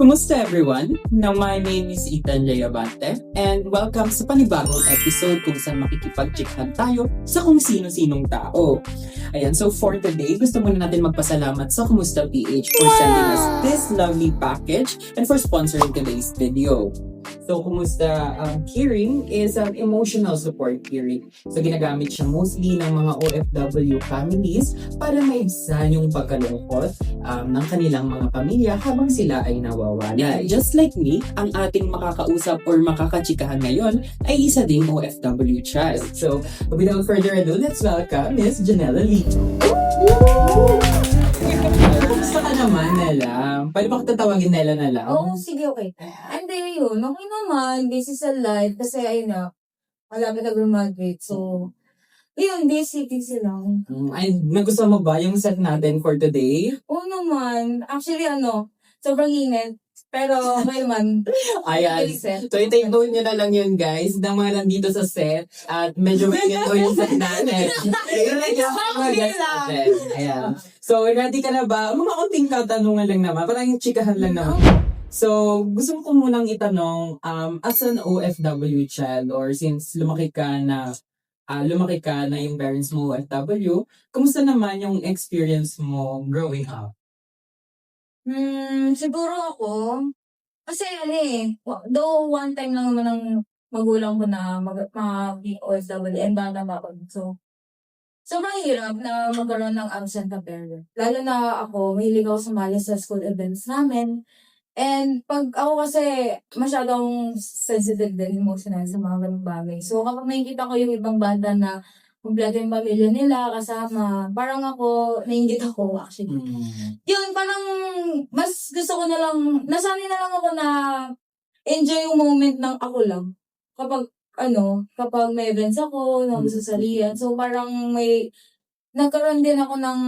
Kumusta everyone? Now my name is Ethan Leabante and welcome sa panibagong episode kung saan makikipag-chikahan tayo sa kung sino-sinong tao. Ayan, so for today, gusto muna natin magpasalamat sa Kumusta PH for sending us this lovely package and for sponsoring today's video. So, Kumusta hearing is an emotional support hearing. So, ginagamit siya mostly ng mga OFW families para maibsan yung pagkalungkot ng kanilang mga pamilya habang sila ay nawawala. Just like me, ang ating makakausap or makakachikahan ngayon ay isa ding OFW child. So, without further ado, let's welcome Miss Janella Lee. Kumusta ka naman, Nella? Pwede ba kita tawagin Nella na lang? Oo, sige, okay. Hindi yun. Okay naman. Busy sa life. Kasi ayun na, malapit na graduate. So, yun, busy lang. Ay, nagustuhan mo ba yung set natin for today? Oo naman. Actually, sobrang init. Pero, okay naman. Ayan. So, i-take note nyo na lang yun, guys, ng mga nandito sa set. At medyo maingat ko yung set natin. Ayan. So, ready ka na ba? Mga konting katanungan lang naman. Parang yung chikahan lang naman. So, gusto ko munang itanong, as an OFW child, or since lumaki ka na yung parents mo OFW, kumusta naman yung experience mo growing up? Siguro ako, kasi though one time lang naman ang magulang ko na mag-OFW and bata pa ako. So, sobrang hirap na magkaroon ng absent na parent. Lalo na ako, mahilig ako sumali sa school events namin. And pag ako kasi masyadong sensitive din, emotional sa mga ganung bagay. So kapag nakikita ko yung ibang banda na kompleto yung pamilya nila, kasama, parang ako, nainggit ako actually. Yun, parang mas gusto ko na lang, nasanay na lang ako na enjoy yung moment ng ako lang. Kapag may events ako, na gusto salihan. So parang nagkaroon din ako ng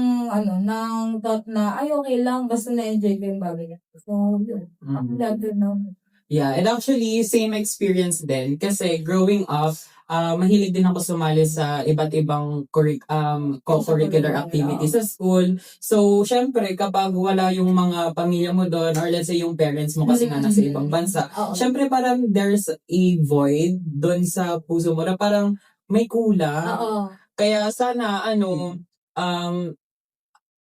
thought na, ay, okay lang, basta na-enjoy ko yung bagay. So, yun. I'm glad to know. Yeah, and actually, same experience din. Kasi growing up, mahilig din ako sumali sa iba't ibang co-curricular activities sa school. So, syempre, kapag wala yung mga pamilya mo doon, or let's say yung parents mo kasi nga nasa ibang bansa, syempre parang there's a void doon sa puso mo na parang may kulang. Kaya sana,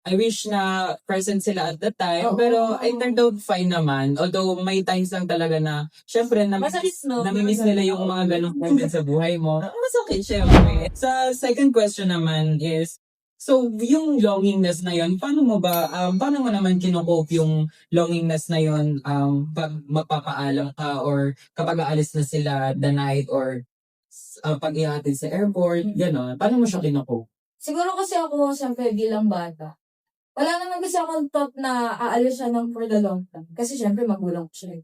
I wish na present sila at that time. Pero I turned out fine naman. Although may times lang talaga na, syempre, namimiss nila yung mga ganong moments sa buhay mo. Masakit, syempre. Sa second question naman is, so, yung longingness na yon, paano mo naman kinocope yung longingness na yon pag magpapaalam ka or kapag aalis na sila the night or pag ihatid sa airport, gano'n. Paano mo siya kinocope? Siguro kasi ako, siyempre, bilang bata. Wala naman kasi akong thought na aalis siya for the long time. Kasi siyempre, magulang ko siya.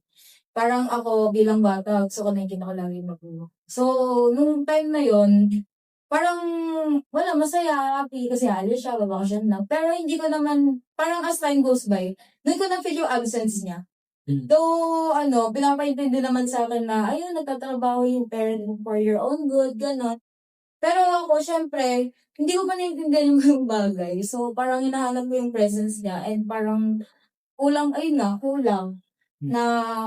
Parang ako, bilang bata, gusto ko nakikita ko lagi magulang. So, nung time na yon, parang, wala, masaya, happy, kasi aalis siya, babakasyon lang. Pero hindi ko naman, parang as time goes by, doon ko na-feel yung absence niya. Though, pinapaintindi naman sa akin na, ayun, nagtatrabaho yung parent for your own good, gano'n. Pero ako, syempre, hindi ko pa naiintindihan yung bagay. So, parang hinahanap ko yung presence niya and parang kulang. Na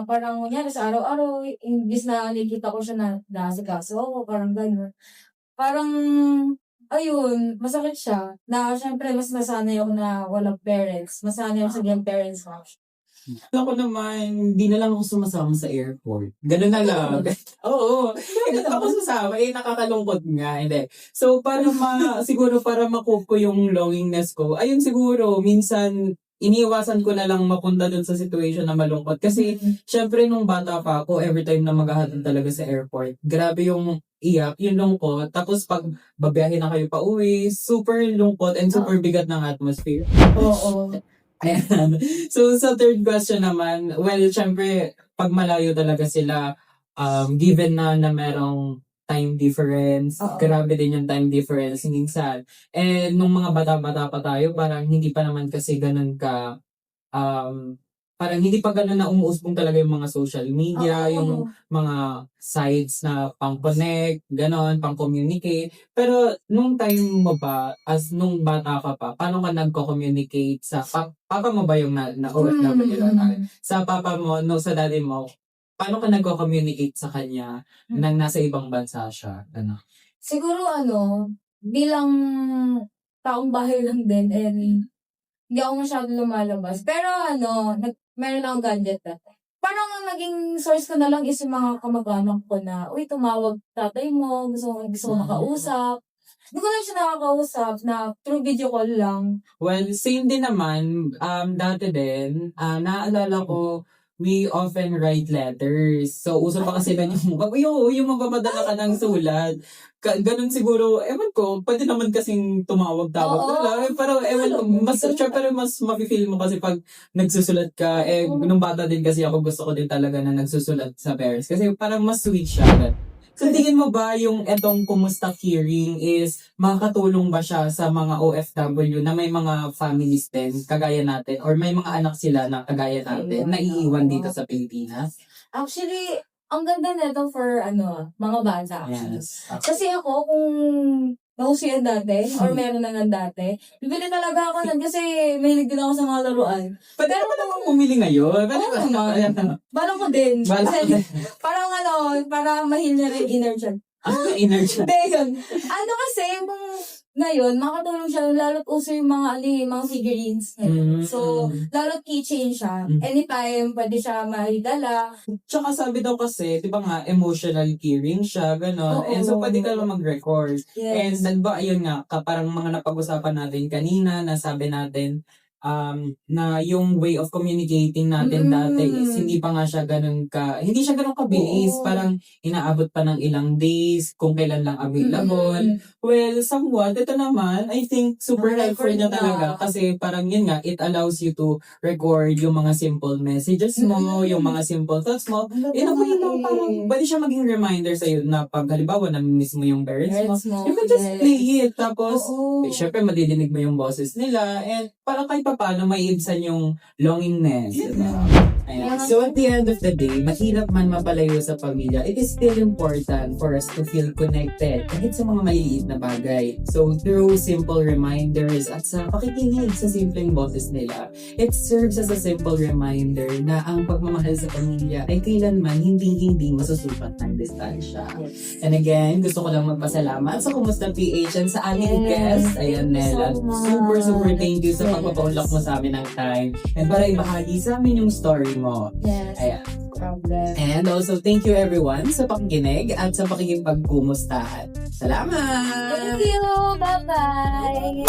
parang, kunyari sa araw-araw, imbis na nakikita ko siya na nasikaso ako, parang gano'n. Parang, ayun, masakit siya. Na, syempre, mas nasanay ako na walang parents. Masanay ako sa grandparents ko. Ako naman, di na lang ako sumasama sa airport. Ganun na lang. Oo. Hindi na ako sasama. Nakakalungkot nga. Hindi. So, siguro para makope ko yung longingness ko, ayun siguro, minsan, iniiwasan ko na lang mapunta dun sa situation na malungkot. Kasi, syempre, nung bata pa ako, every time na maghahatid talaga sa airport, grabe yung iyak, yung lungkot. Tapos, pag babiyahin na kayo pa uwi, super lungkot and super bigat ng atmosphere. Oo. Ayan. So, sa third question naman, well, syempre, pag malayo talaga sila, given na merong time difference, grabe din yung time difference, minsan. And nung mga bata-bata pa tayo, parang hindi pa naman kasi ganun ka, parang hindi pa gano'n na umuusbong talaga yung mga social media, Oo. yung mga sites na pang-connect, gano'n, pang-communicate. Pero nung time mo ba, nung bata ka pa, paano ka nagko-communicate sa papa mo ba yung na OFW na? Sa papa mo, no, sa daddy mo, paano ka nagko-communicate sa kanya nang nasa ibang bansa siya? Ano? Siguro bilang taong bahay lang din, hindi ako masyado lumalabas. Pero meron akong gadget dati. Parang ang naging source ko na lang is yung mga kamag-anak ko na, uy, tumawag tatay mo, gusto ko makausap. Hindi ko lang siya nakakausap na through video call lang. Well, same din naman. Dati din, naalala ko, we often write letters. So, uso pa kasi na yung magpapadala ka ng sulat. Ganun siguro, ewan ko, pwede naman kasing tumawag-tawag. Oo. Pero ewan ko, syempre mas mafe-feel mo kasi pag nagsusulat ka. Nung bata din kasi ako, gusto ko din talaga na nagsusulat sa parents. Kasi parang mas sweet siya. So, tingin mo ba yung etong Kumusta Hearing is makakatulong ba siya sa mga OFW na may mga families din, kagaya natin, or may mga anak sila na kagaya natin, na iiwan dito sa Pilipinas? Actually, ang ganda nito for mga bata. Yes. Kasi ako, kung nauso yan dati, or meron na nga dati, bibili talaga ako nun kasi mahilig din ako sa mga laruan. Pwede Pero naman akong bumili ngayon. Pwede Oo ba? naman. Ayan. Balong ko din. Balong ko Kasi din. parang para mahil niya rin inner child. Energy. Hindi, yun. Kasi, ngayon, makatulong siya, lalo't uso yung mga figurines. So, lalo't keychain siya. Anytime, pwede siya maidala. Tsaka sabi daw kasi, di ba nga, emotional hearing siya, gano'n. Oo. And so, pwede ka lang mag-record. Yes. And ba, ayun nga, parang mga napag-usapan natin kanina, nasabi natin, na yung way of communicating natin dati is hindi pa nga siya hindi siya ganun kabilis. Oo. Parang inaabot pa ng ilang days kung kailan lang available. Well, somewhat, ito naman, I think super helpful niya talaga. Kasi parang yun nga, it allows you to record yung mga simple messages mo, yung mga simple thoughts mo. Parang pwede siya maging reminder sa'yo na pag halimbawa namimiss mo yung parents mo, you can just play it. Tapos, syempre madidinig mo yung boses nila. And parang kahit paano maiibsan yung longingness. Diba? Ayan. So at the end of the day, mahirap man mapalayo sa pamilya, it is still important for us to feel connected kahit sa mga maliliit na bagay. So through simple reminders at sa pakikinig sa simpleng boses nila, it serves as a simple reminder na ang pagmamahal sa pamilya ay kailanman hindi masusukat ng distansya. And again, gusto ko lang magpasalamat sa Kumusta PH and sa aming guest. Ayan, Nella. Super thank you sa pagpapaunlak mo sa amin ng time and para ibahagi sa amin yung story mo. Yes. Ayan. Problem. And also, thank you everyone sa pakikinig at sa pakikipagkumustahan. Salamat! Thank you! Bye-bye!